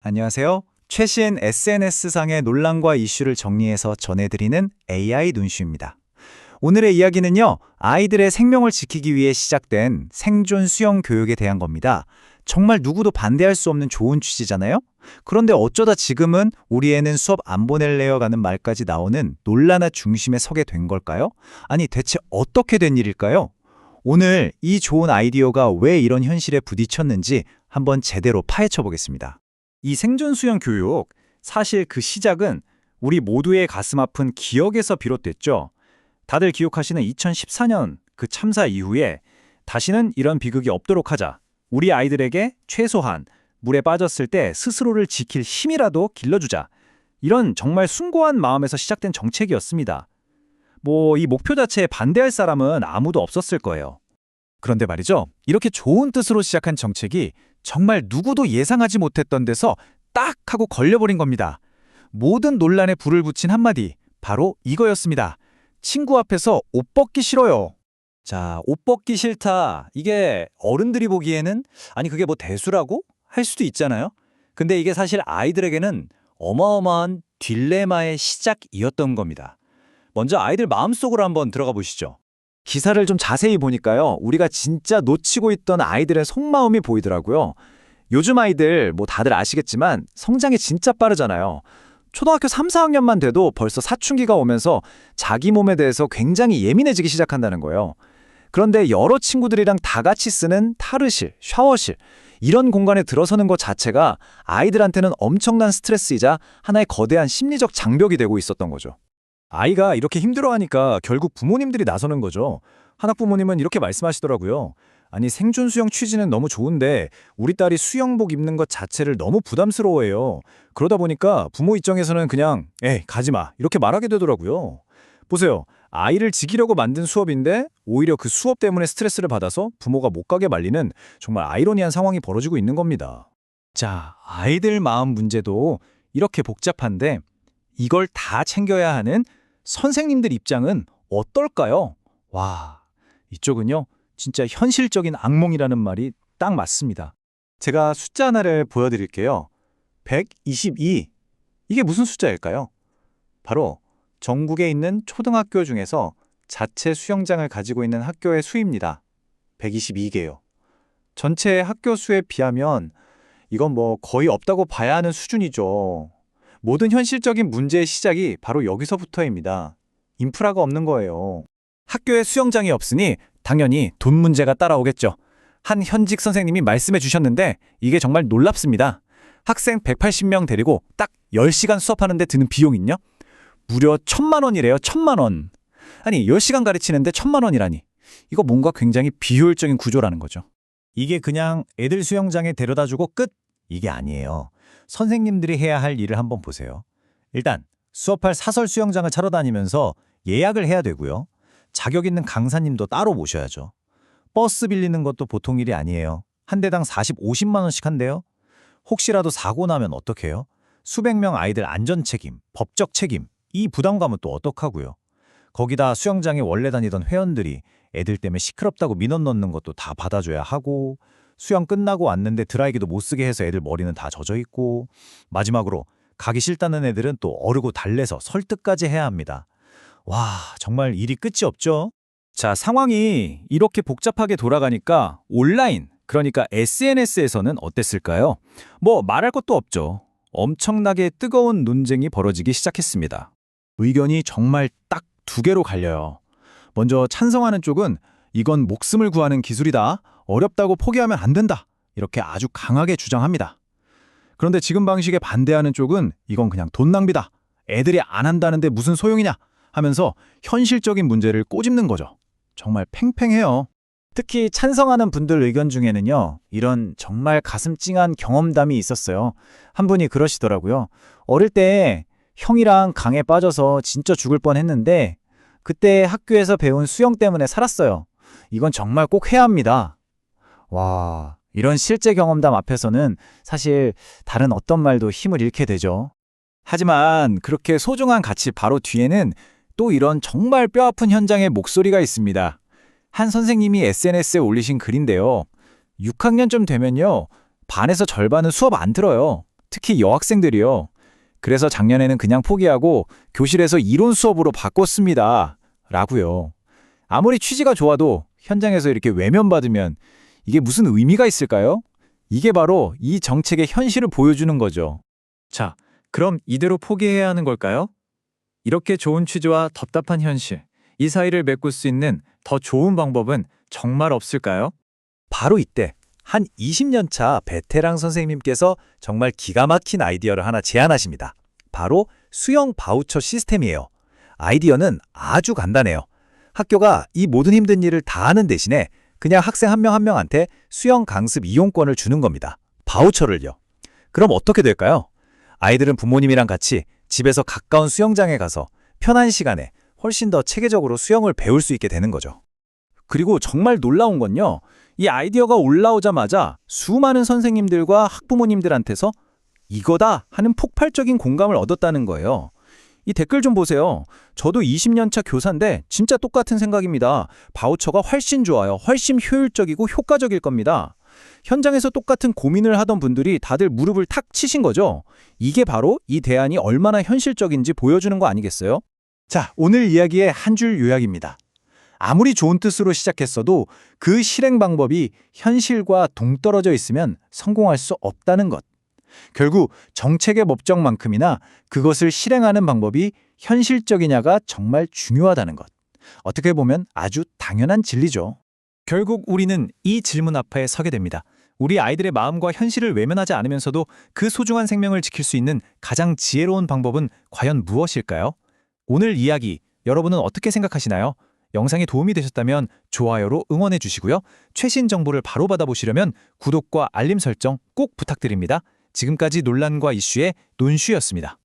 안녕하세요. 최신 SNS상의 논란과 이슈를 정리해서 전해드리는 AI 눈슈입니다. 오늘의 이야기는요, 아이들의 생명을 지키기 위해 시작된 생존 수영 교육에 대한 겁니다. 정말 누구도 반대할 수 없는 좋은 취지잖아요? 그런데 어쩌다 지금은 우리 애는 수업 안 보낼래요? 가는 말까지 나오는 논란의 중심에 서게 된 걸까요? 아니, 대체 어떻게 된 일일까요? 오늘 이 좋은 아이디어가 왜 이런 현실에 부딪혔는지 한번 제대로 파헤쳐 보겠습니다. 이 생존 수영 교육, 사실 그 시작은 우리 모두의 가슴 아픈 기억에서 비롯됐죠. 다들 기억하시는 2014년 그 참사 이후에 다시는 이런 비극이 없도록 하자. 우리 아이들에게 최소한 물에 빠졌을 때 스스로를 지킬 힘이라도 길러주자. 이런 정말 숭고한 마음에서 시작된 정책이었습니다. 이 목표 자체에 반대할 사람은 아무도 없었을 거예요. 그런데 말이죠. 이렇게 좋은 뜻으로 시작한 정책이 정말 누구도 예상하지 못했던 데서 딱 하고 걸려버린 겁니다. 모든 논란에 불을 붙인 한마디, 바로 이거였습니다. 친구 앞에서 옷 벗기 싫어요. 자, 옷 벗기 싫다. 이게 어른들이 보기에는 그게 대수라고? 할 수도 있잖아요. 근데 이게 사실 아이들에게는 어마어마한 딜레마의 시작이었던 겁니다. 먼저 아이들 마음속으로 한번 들어가 보시죠. 기사를 좀 자세히 보니까요, 우리가 진짜 놓치고 있던 아이들의 속마음이 보이더라고요. 요즘 아이들 다들 아시겠지만 성장이 진짜 빠르잖아요. 초등학교 3, 4학년만 돼도 벌써 사춘기가 오면서 자기 몸에 대해서 굉장히 예민해지기 시작한다는 거예요. 그런데 여러 친구들이랑 다 같이 쓰는 탈의실, 샤워실, 이런 공간에 들어서는 것 자체가 아이들한테는 엄청난 스트레스이자 하나의 거대한 심리적 장벽이 되고 있었던 거죠. 아이가 이렇게 힘들어하니까 결국 부모님들이 나서는 거죠. 한 학부모님은 이렇게 말씀하시더라고요. 아니, 생존 수영 취지는 너무 좋은데 우리 딸이 수영복 입는 것 자체를 너무 부담스러워해요. 그러다 보니까 부모 입장에서는 그냥 에이, 가지 마, 이렇게 말하게 되더라고요. 보세요. 아이를 지키려고 만든 수업인데 오히려 그 수업 때문에 스트레스를 받아서 부모가 못 가게 말리는 정말 아이러니한 상황이 벌어지고 있는 겁니다. 자, 아이들 마음 문제도 이렇게 복잡한데 이걸 다 챙겨야 하는 선생님들 입장은 어떨까요? 와, 이쪽은요, 진짜 현실적인 악몽이라는 말이 딱 맞습니다. 제가 숫자 하나를 보여드릴게요. 122. 이게 무슨 숫자일까요? 바로 전국에 있는 초등학교 중에서 자체 수영장을 가지고 있는 학교의 수입니다. 122개요. 전체 학교 수에 비하면 이건 거의 없다고 봐야 하는 수준이죠. 모든 현실적인 문제의 시작이 바로 여기서부터입니다. 인프라가 없는 거예요. 학교에 수영장이 없으니 당연히 돈 문제가 따라오겠죠. 한 현직 선생님이 말씀해 주셨는데 이게 정말 놀랍습니다. 학생 180명 데리고 딱 10시간 수업하는데 드는 비용은요? 무려 1,000만 원이래요. 1,000만 원. 아니, 10시간 가르치는데 1,000만 원이라니. 이거 뭔가 굉장히 비효율적인 구조라는 거죠. 이게 그냥 애들 수영장에 데려다주고 끝? 이게 아니에요. 선생님들이 해야 할 일을 한번 보세요. 일단 수업할 사설 수영장을 찾아다니면서 예약을 해야 되고요. 자격 있는 강사님도 따로 모셔야죠. 버스 빌리는 것도 보통 일이 아니에요. 한 대당 50만 원씩 한대요. 혹시라도 사고 나면 어떡해요? 수백 명 아이들 안전 책임, 법적 책임, 이 부담감은 또 어떡하고요? 거기다 수영장에 원래 다니던 회원들이 애들 때문에 시끄럽다고 민원 넣는 것도 다 받아줘야 하고, 수영 끝나고 왔는데 드라이기도 못 쓰게 해서 애들 머리는 다 젖어 있고, 마지막으로 가기 싫다는 애들은 또 어르고 달래서 설득까지 해야 합니다. 와, 정말 일이 끝이 없죠? 자, 상황이 이렇게 복잡하게 돌아가니까 온라인, 그러니까 SNS에서는 어땠을까요? 말할 것도 없죠. 엄청나게 뜨거운 논쟁이 벌어지기 시작했습니다. 의견이 정말 딱 두 개로 갈려요. 먼저 찬성하는 쪽은 이건 목숨을 구하는 기술이다. 어렵다고 포기하면 안 된다. 이렇게 아주 강하게 주장합니다. 그런데 지금 방식에 반대하는 쪽은 이건 그냥 돈 낭비다. 애들이 안 한다는데 무슨 소용이냐 하면서 현실적인 문제를 꼬집는 거죠. 정말 팽팽해요. 특히 찬성하는 분들 의견 중에는요, 이런 정말 가슴 찡한 경험담이 있었어요. 한 분이 그러시더라고요. 어릴 때 형이랑 강에 빠져서 진짜 죽을 뻔했는데 그때 학교에서 배운 수영 때문에 살았어요. 이건 정말 꼭 해야 합니다. 와, 이런 실제 경험담 앞에서는 사실 다른 어떤 말도 힘을 잃게 되죠. 하지만 그렇게 소중한 가치 바로 뒤에는 또 이런 정말 뼈아픈 현장의 목소리가 있습니다. 한 선생님이 SNS에 올리신 글인데요. 6학년쯤 되면요, 반에서 절반은 수업 안 들어요. 특히 여학생들이요. 그래서 작년에는 그냥 포기하고 교실에서 이론 수업으로 바꿨습니다. 라고요. 아무리 취지가 좋아도 현장에서 이렇게 외면받으면 이게 무슨 의미가 있을까요? 이게 바로 이 정책의 현실을 보여주는 거죠. 자, 그럼 이대로 포기해야 하는 걸까요? 이렇게 좋은 취지와 답답한 현실, 이 사이를 메꿀 수 있는 더 좋은 방법은 정말 없을까요? 바로 이때 한 20년 차 베테랑 선생님께서 정말 기가 막힌 아이디어를 하나 제안하십니다. 바로 수영 바우처 시스템이에요. 아이디어는 아주 간단해요. 학교가 이 모든 힘든 일을 다 하는 대신에 그냥 학생 한 명 한 명한테 수영 강습 이용권을 주는 겁니다. 바우처를요. 그럼 어떻게 될까요? 아이들은 부모님이랑 같이 집에서 가까운 수영장에 가서 편한 시간에 훨씬 더 체계적으로 수영을 배울 수 있게 되는 거죠. 그리고 정말 놀라운 건요. 이 아이디어가 올라오자마자 수많은 선생님들과 학부모님들한테서 이거다 하는 폭발적인 공감을 얻었다는 거예요. 이 댓글 좀 보세요. 저도 20년 차 교사인데 진짜 똑같은 생각입니다. 바우처가 훨씬 좋아요. 훨씬 효율적이고 효과적일 겁니다. 현장에서 똑같은 고민을 하던 분들이 다들 무릎을 탁 치신 거죠. 이게 바로 이 대안이 얼마나 현실적인지 보여주는 거 아니겠어요? 자, 오늘 이야기의 한 줄 요약입니다. 아무리 좋은 뜻으로 시작했어도 그 실행 방법이 현실과 동떨어져 있으면 성공할 수 없다는 것. 결국 정책의 목적만큼이나 그것을 실행하는 방법이 현실적이냐가 정말 중요하다는 것. 어떻게 보면 아주 당연한 진리죠. 결국 우리는 이 질문 앞에 서게 됩니다. 우리 아이들의 마음과 현실을 외면하지 않으면서도 그 소중한 생명을 지킬 수 있는 가장 지혜로운 방법은 과연 무엇일까요? 오늘 이야기 여러분은 어떻게 생각하시나요? 영상이 도움이 되셨다면 좋아요로 응원해 주시고요. 최신 정보를 바로 받아보시려면 구독과 알림 설정 꼭 부탁드립니다. 지금까지 논란과 이슈의 논슈였습니다.